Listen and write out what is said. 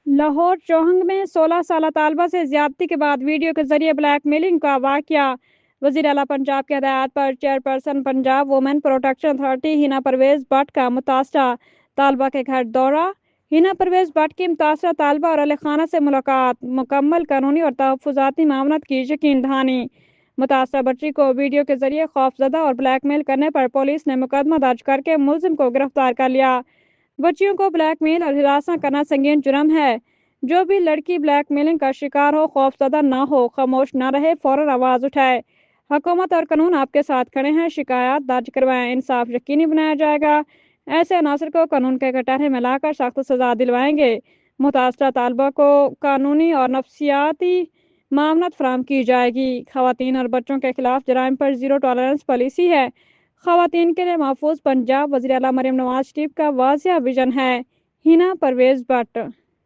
लाहौर चौहंग में 16 साल तालबा से ज्यादती के बाद वीडियो के जरिए ब्लैक मेलिंग का वाकया। वजीर आला पंजाब की हदायत पर chairperson Punjab women protection authority Hina Parvez Bhatt का मुतासरा तालबा के घर दौरा। हिना परवेज भट्ट की मुतासरा तालबा और अली खाना से मुलाकात, मुकम्मल कानूनी और तहफ़्फ़ुज़ाती मामलात की यकीन दहानी। मुतासरा बच्ची को वीडियो के जरिए खौफजदा और ब्लैकमेल करने पर पुलिस ने मुकदमा दर्ज करके मुलजिम को गिरफ्तार कर लिया। बच्चियों को ब्लैकमेल और हिरासत करना संगीन जुर्म है। जो भी लड़की ब्लैकमेलिंग का शिकार हो, खौफजदा ना हो, खामोश ना रहे, फौरन आवाज़ उठाए। हुकूमत और कानून आपके साथ खड़े हैं। शिकायत दर्ज करवाएं, इंसाफ यकीनी बनाया जाएगा। ऐसे अनासर को कानून के कटहरे में लाकर सख्त सजा दिलवाएंगे। मुतासरा तालबा को कानूनी और नफ्सियाती मामलत फराहम की जाएगी। खवातीन और बच्चों के खिलाफ जराइम पर जीरो टॉलरेंस पॉलिसी है। खवातीन के लिए महफूज पंजाब वज़ीर आला मरीम नवाज शरीफ का वाज़िया विजन है। हिना परवेज भट्ट।